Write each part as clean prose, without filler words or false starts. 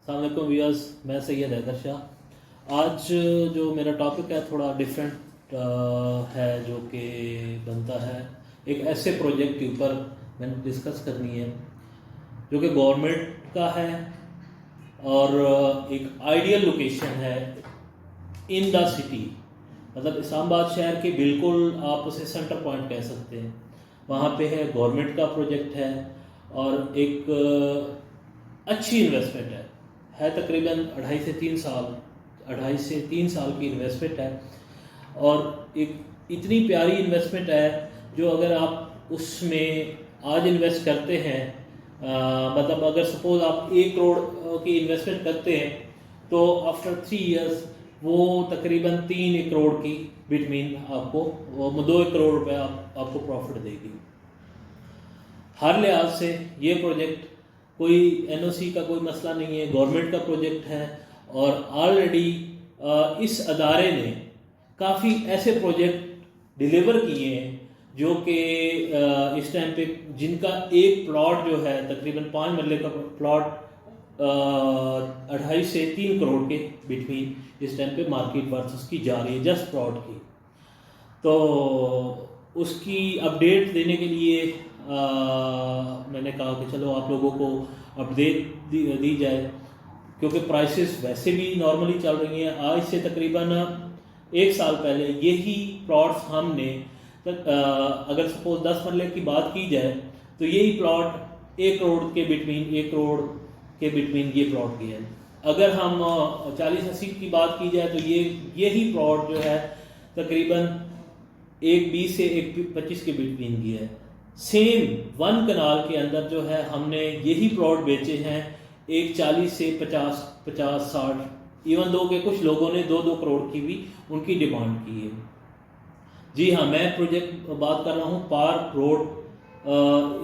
अस्सलाम वालेकुम व्यूअर्स, मैं सैयद हैदर शाह। आज जो मेरा टॉपिक है थोड़ा डिफरेंट है, जो कि बनता है एक ऐसे प्रोजेक्ट के ऊपर मैंने डिस्कस करनी है जो कि गवर्नमेंट का है और एक आइडियल लोकेशन है इन द सिटी। मतलब इस्लामाबाद शहर के बिल्कुल आप उसे सेंटर पॉइंट कह सकते हैं। वहाँ पे है, गवर्नमेंट का प्रोजेक्ट है और एक अच्छी इन्वेस्टमेंट है तकरीबन 2.5 से 3 साल की इन्वेस्टमेंट है और एक इतनी प्यारी इन्वेस्टमेंट है जो अगर आप उसमें आज इन्वेस्ट करते हैं, मतलब अगर सपोज आप 1 करोड़ की इन्वेस्टमेंट करते हैं तो आफ्टर 3 इयर्स वो तकरीबन 3 करोड़ की बिटवीन आपको 2 करोड़ रुपए आपको प्रॉफिट देगी। हर लिहाज से ये प्रोजेक्ट कोई एनओसी का कोई मसला नहीं है, गवर्नमेंट का प्रोजेक्ट है और ऑलरेडी इस अदारे ने काफ़ी ऐसे प्रोजेक्ट डिलीवर किए हैं जो कि इस टाइम पे जिनका एक प्लॉट जो है तकरीबन 5 मरले का प्लॉट 2.5 से 3 करोड़ के बिटवीन इस टाइम पे मार्केट वर्थ उसकी जा रही है जस्ट प्लॉट की। तो उसकी अपडेट देने के लिए मैंने कहा कि चलो आप लोगों को अपडेट दी जाए, क्योंकि प्राइसेस वैसे भी नॉर्मली चल रही हैं। आज से तकरीबन 1 साल पहले यही प्लॉट्स हमने अगर सपोज 10 मरले की बात की जाए तो यही प्लॉट 1 करोड़ के बिटवीन 1 करोड़ के बिटवीन ये प्लॉट की है। अगर हम 40-80 की बात की जाए तो यही प्लॉट जो है तकरीबन 1.20 से 1.25 के बिटवीन की है। सेम 1 कनाल के अंदर जो है हमने यही प्लॉट बेचे हैं 1.40 से 50-60, इवन दो के कुछ लोगों ने 2-2 करोड़ की भी उनकी डिमांड की है। जी हाँ, मैं प्रोजेक्ट बात कर रहा हूँ पार्क रोड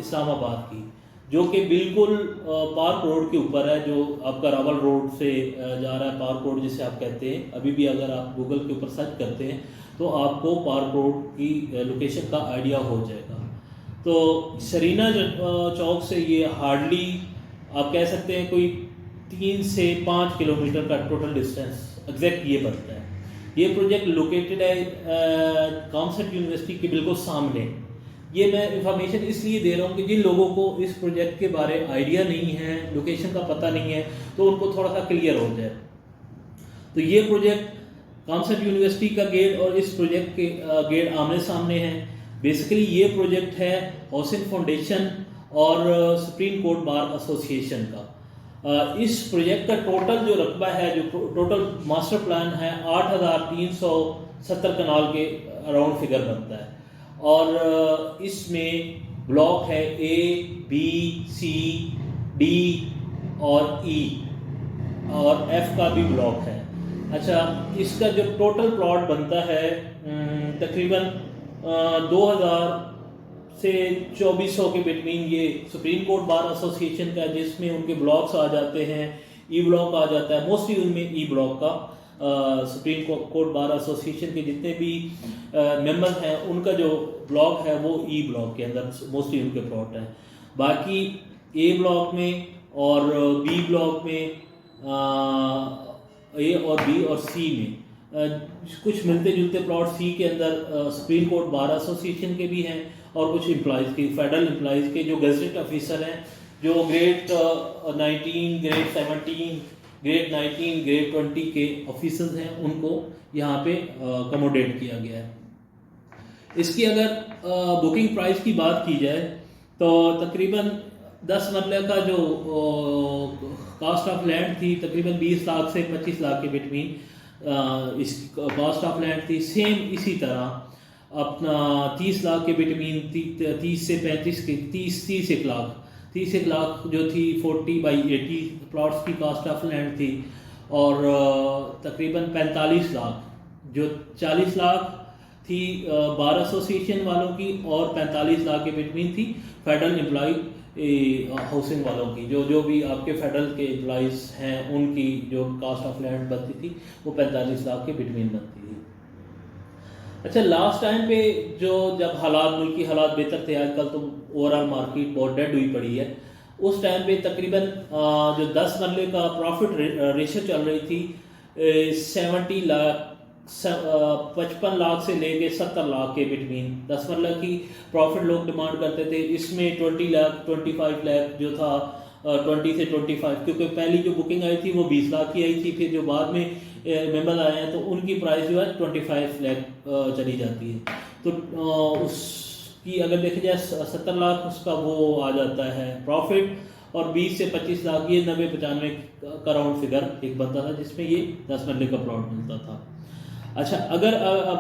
इस्लामाबाद की, जो कि बिल्कुल पार्क रोड के ऊपर है, जो आपका रावल रोड से जा रहा है। पार्क रोड जिसे आप कहते हैं, अभी भी अगर आप गूगल के ऊपर सर्च करते हैं तो आपको पार्क रोड की लोकेशन का आइडिया हो जाएगा। तो शरीना चौक से ये हार्डली आप कह सकते हैं कोई 3 से 5 किलोमीटर का टोटल डिस्टेंस एग्जैक्ट ये बनता है। ये प्रोजेक्ट लोकेटेड है कॉमसेट यूनिवर्सिटी के बिल्कुल सामने। ये मैं इंफॉर्मेशन इसलिए दे रहा हूँ कि जिन लोगों को इस प्रोजेक्ट के बारे आइडिया नहीं है, लोकेशन का पता नहीं है, तो उनको थोड़ा सा क्लियर हो जाए। तो ये प्रोजेक्ट कॉमसेट यूनिवर्सिटी का गेट और इस प्रोजेक्ट के गेट आमने सामने हैं। बेसिकली ये प्रोजेक्ट है हाउसिंग फाउंडेशन और सुप्रीम कोर्ट बार एसोसिएशन का। इस प्रोजेक्ट का टोटल जो रकबा है, जो टोटल मास्टर प्लान है 8,370 कनाल के अराउंड फिगर बनता है और इसमें ब्लॉक है A, B, C, D और E और F का भी ब्लॉक है। अच्छा, इसका जो टोटल प्लॉट बनता है तकरीबन 2000 से 2400 के बिटवीन ये सुप्रीम कोर्ट बार एसोसिएशन का, जिसमें उनके ब्लॉक्स आ जाते हैं, ई ब्लॉक आ जाता है, मोस्टली उनमें ई ब्लॉक का सुप्रीम कोर्ट बार एसोसिएशन के जितने भी मेंबर्स हैं उनका जो ब्लॉक है वो ई ब्लॉक के अंदर मोस्टली उनके प्लॉट हैं। बाकी ए ब्लॉक में और बी ब्लॉक में, ए और बी और सी में कुछ मिलते जुलते प्लॉट सी के अंदर सुप्रीम कोर्ट बार एसोसिएशन के भी हैं और कुछ एम्प्लॉयज़ के, फेडरल एम्प्लॉयज़ के जो गजटेड ऑफिसर हैं, जो ग्रेड 19, ग्रेड 17, ग्रेड 19, ग्रेड 20 के ऑफिसर्स हैं, उनको यहाँ पे अकोमोडेट किया गया है। इसकी अगर बुकिंग प्राइस की बात की जाए तो तकरीबन 10 मरले का जो कॉस्ट ऑफ लैंड थी तकरीबन 20 लाख से 25 लाख के बिटवीन इस कॉस्ट ऑफ लैंड थी। सेम इसी तरह अपना 30 लाख के बिटवीन 30 से 35 के 30 1 लाख 30 1 लाख जो थी 40/80 प्लॉट्स की कॉस्ट ऑफ लैंड थी और तकरीबन 45 लाख जो 40 लाख थी बार एसोसिएशन वालों की और 45 लाख के बिटवीन थी फेडरल एम्प्लॉय हाउसिंग वालों की। जो भी आपके फेडरल के एम्प्लॉयज़ हैं उनकी जो कॉस्ट ऑफ लैंड बनती थी वो 45 लाख के बिटवीन बनती थी। अच्छा, लास्ट टाइम पे जो जब हालात मुल्क की हालात बेहतर थे, आजकल तो ओवरऑल मार्केट बहुत डेड हुई पड़ी है, उस टाइम पे तकरीबन जो 10 मरले का प्रॉफिट रेशो चल रही थी 70 लाख 55 लाख से लेके 70 लाख के बिटवीन 10 मरला की प्रॉफिट लोग डिमांड करते थे। इसमें 20 लाख 25 लाख जो था 20 से 25, क्योंकि पहली जो बुकिंग आई थी वो 20 लाख की आई थी, फिर जो बाद में मेंबर आए हैं तो उनकी प्राइस जो है 25 लाख चली जाती है। तो उसकी अगर देखा जाए 70 लाख उसका वो आ जाता है प्रॉफिट, और 20 से 25 लाख ये 90-95 का राउंड फिगर एक बनता था, जिसमें ये 10 मरले का प्लॉट मिलता था। अच्छा, अगर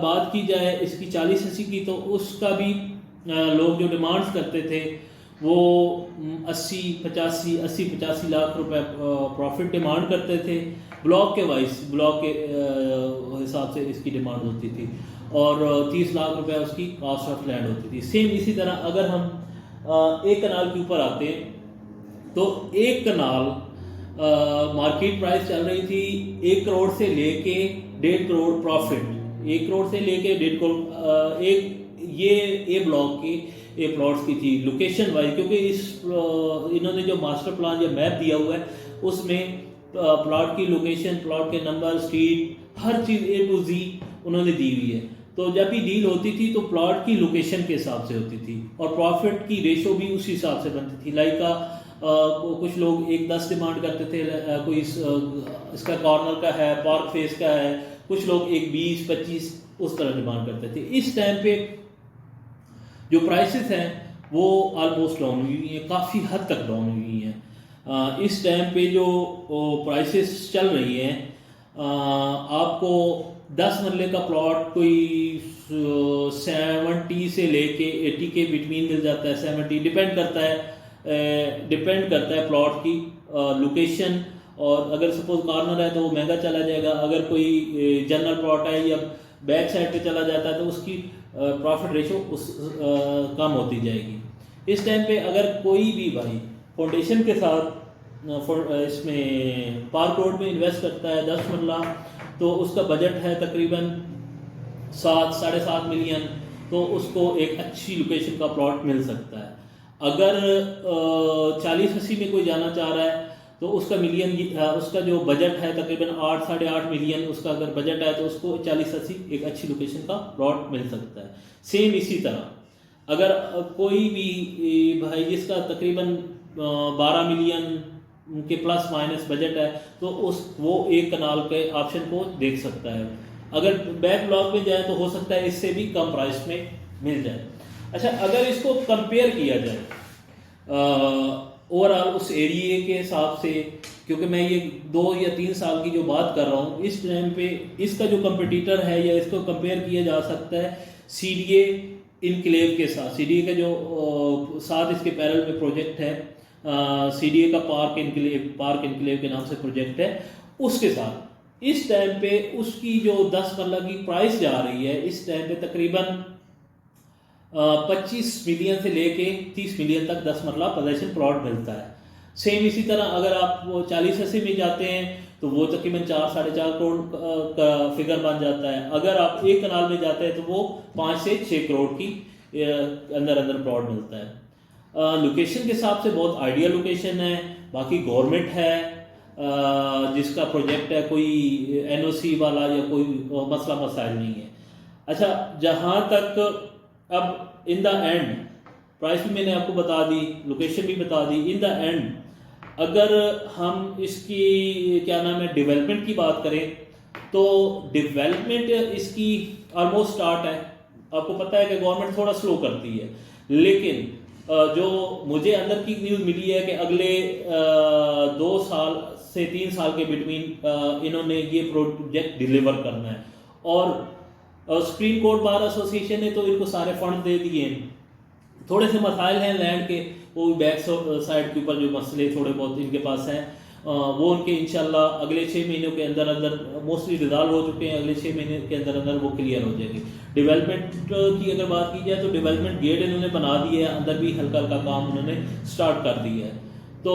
बात की जाए इसकी 40-80 की, तो उसका भी लोग जो डिमांड्स करते थे वो 80-85 लाख रुपए प्रॉफिट डिमांड करते थे। ब्लॉक के वाइज, ब्लॉक के हिसाब से इसकी डिमांड होती थी, और 30 लाख रुपए उसकी कॉस्ट ऑफ लैंड होती थी। सेम इसी तरह अगर हम एक कनाल के ऊपर आते हैं, तो एक कनाल मार्केट प्राइस चल रही थी 1 करोड़ से लेके 1.5 करोड़ प्रॉफिट, 1 करोड़ से लेके 1.5 करोड़ ये ए ब्लॉक की ए प्लॉट्स की थी लोकेशन वाइज, क्योंकि इन्होंने जो मास्टर प्लान या मैप दिया हुआ है उसमें प्लॉट की लोकेशन, प्लॉट के number, street, her cheese A to Z उन्होंने दी हुई है। तो जब भी डील होती थी तो प्लॉट की लोकेशन के हिसाब से होती थी, और प्रॉफिट की रेशो भी उसी हिसाब से बनती थी। लाइक कुछ लोग 1.10 डिमांड करते थे, कोई इसका कॉर्नर का है, पार्क फेस का है, कुछ लोग 1.20-25 उस तरह डिमांड करते थे। इस टाइम पे जो प्राइसेस हैं वो ऑलमोस्ट डाउन हुई हैं, काफ़ी हद तक डाउन हुई हैं। इस टाइम पे जो प्राइसेस चल रही हैं, आपको 10 मरले का प्लॉट कोई 70 से लेके 80 के बिटवीन मिल जाता है। 70 डिपेंड करता है प्लॉट की लोकेशन, और अगर सपोज कॉर्नर है तो वो महंगा चला जाएगा, अगर कोई जनरल प्लॉट है या बैक साइड पे चला जाता है तो उसकी प्रॉफिट रेशो कम होती जाएगी। इस टाइम पे अगर कोई भी भाई फाउंडेशन के साथ इसमें पार्क रोड में इन्वेस्ट करता है 10 मरला, तो उसका बजट है तकरीबन 7-7.5 मिलियन, तो उसको एक अच्छी लोकेशन का प्लॉट मिल सकता है। अगर 40-80 में कोई जाना चाह रहा है तो उसका उसका जो बजट है तकरीबन 8-8.5 मिलियन, उसका अगर बजट है तो उसको 40-80 एक अच्छी लोकेशन का प्लॉट मिल सकता है। सेम इसी तरह अगर कोई भी भाई जिसका तकरीबन 12 मिलियन के प्लस माइनस बजट है, तो वो एक कनाल के ऑप्शन को देख सकता है। अगर बैक ब्लॉक में जाए तो हो सकता है इससे भी कम प्राइस में मिल जाए। अच्छा, अगर इसको कंपेयर किया जाए ओवरऑल उस एरिए के हिसाब से, क्योंकि मैं ये 2 या 3 साल की जो बात कर रहा हूँ, इस टाइम पे इसका जो कंपटीटर है या इसको कंपेयर किया जा सकता है CDA इनक्लेव के साथ। CDA का जो साथ इसके पैरेलल में प्रोजेक्ट है, CDA का पार्क इनक्लेव के नाम से प्रोजेक्ट है, उसके साथ इस टाइम पे उसकी जो 10 मरला की प्राइस जा रही है, इस टाइम पे तकरीबन 25 मिलियन से लेके 30 मिलियन तक 10 मरला पोजीशन प्लॉट मिलता है। सेम इसी तरह अगर आप वो 40-80 में जाते हैं तो वो तकरीबन 4-4.5 करोड़ का फिगर बन जाता है। अगर आप एक कनाल में जाते हैं तो वो 5 से 6 करोड़ की अंदर प्लॉट मिलता है। लोकेशन के हिसाब से बहुत आइडियल लोकेशन है। बाकी गवर्नमेंट है जिसका प्रोजेक्ट है, कोई NOC वाला या कोई मसला मसाइल नहीं है। अच्छा, जहाँ तक अब इन द एंड प्राइस भी मैंने आपको बता दी, लोकेशन भी बता दी। इन द एंड अगर हम इसकी क्या नाम है डेवलपमेंट की बात करें, तो डेवलपमेंट इसकी ऑलमोस्ट स्टार्ट है। आपको पता है कि गवर्नमेंट थोड़ा स्लो करती है, लेकिन जो मुझे अंदर की न्यूज़ मिली है कि अगले 2 साल से 3 साल के बिटवीन इन्होंने ये प्रोजेक्ट डिलीवर करना है। और सुप्रीम कोर्ट बार एसोसिएशन ने तो इनको सारे फंड दे दिए। थोड़े से मसाइल हैं लैंड के, वो बैक साइड के ऊपर जो मसले थोड़े बहुत इनके पास हैं, वो उनके इंशाल्लाह अगले 6 महीनों के अंदर मोस्टली रिजॉल्व हो चुके हैं। अगले 6 महीने के अंदर वो क्लियर हो जाएंगे। डेवलपमेंट की अगर बात की जाए तो डेवलपमेंट गेट इन्होंने बना दिया है, अंदर भी हल्का हल्का काम उन्होंने स्टार्ट कर दिया है। तो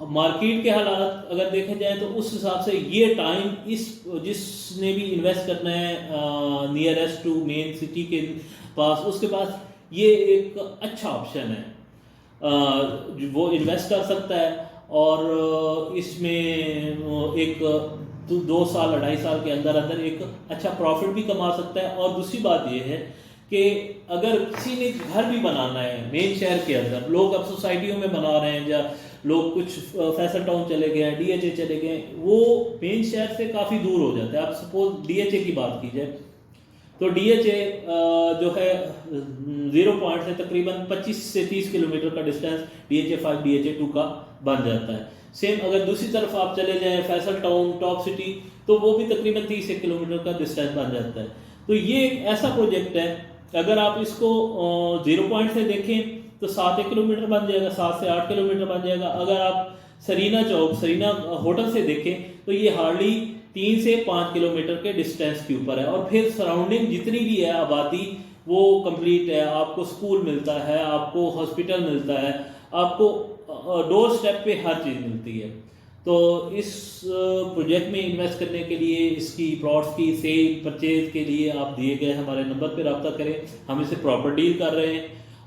मार्केट के हालात अगर देखे जाए तो उस हिसाब से ये टाइम जिसने भी इन्वेस्ट करना है नियरेस्ट टू मेन सिटी के पास, उसके पास ये एक अच्छा ऑप्शन है। वो इन्वेस्ट कर सकता है और इसमें एक 2 साल 2.5 साल के अंदर अंदर एक अच्छा प्रॉफिट भी कमा सकता है। और दूसरी बात ये है कि अगर किसी ने घर भी बनाना है मेन शहर के अंदर, लोग अब सोसाइटियों में बना रहे हैं या लोग कुछ फैसल टाउन चले गए हैं, डीएचए चले गए, वो मेन शहर से काफ़ी दूर हो जाता है। आप सपोज डीएचए की बात की जाए तो डीएचए जो है 0 पॉइंट से तकरीबन 25 से 30 किलोमीटर का डिस्टेंस डीएचए 5 डीएचए 2 का बन जाता है। सेम अगर दूसरी तरफ आप चले जाएं फैसल टाउन टॉप सिटी तो वो भी तकरीबन 30 किलोमीटर का डिस्टेंस बन जाता है। तो ये एक ऐसा प्रोजेक्ट है, अगर आप इसको 0 पॉइंट से देखें तो 7 किलोमीटर बन जाएगा, 7 से 8 किलोमीटर बन जाएगा। अगर आप सरीना चौक सरीना होटल से देखें तो ये हार्डली 3 से 5 किलोमीटर के डिस्टेंस के ऊपर है। और फिर सराउंडिंग जितनी भी है आबादी वो कंप्लीट है, आपको स्कूल मिलता है, आपको हॉस्पिटल मिलता है, आपको डोर स्टेप पे हर चीज़ मिलती है। तो इस प्रोजेक्ट में इन्वेस्ट करने के लिए, इसकी प्लॉट्स की सेल परचेज के लिए आप दिए गए हमारे नंबर पर रब्ता करें। हम इसे प्रॉपर डील कर रहे हैं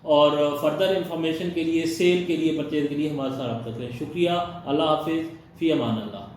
और फर्दर इंफॉर्मेशन के लिए, सेल के लिए, परचेज के लिए हमारे साथ रब्ता करें। शुक्रिया। अल्लाह हाफिज़। फ़ी अमान अल्लाह।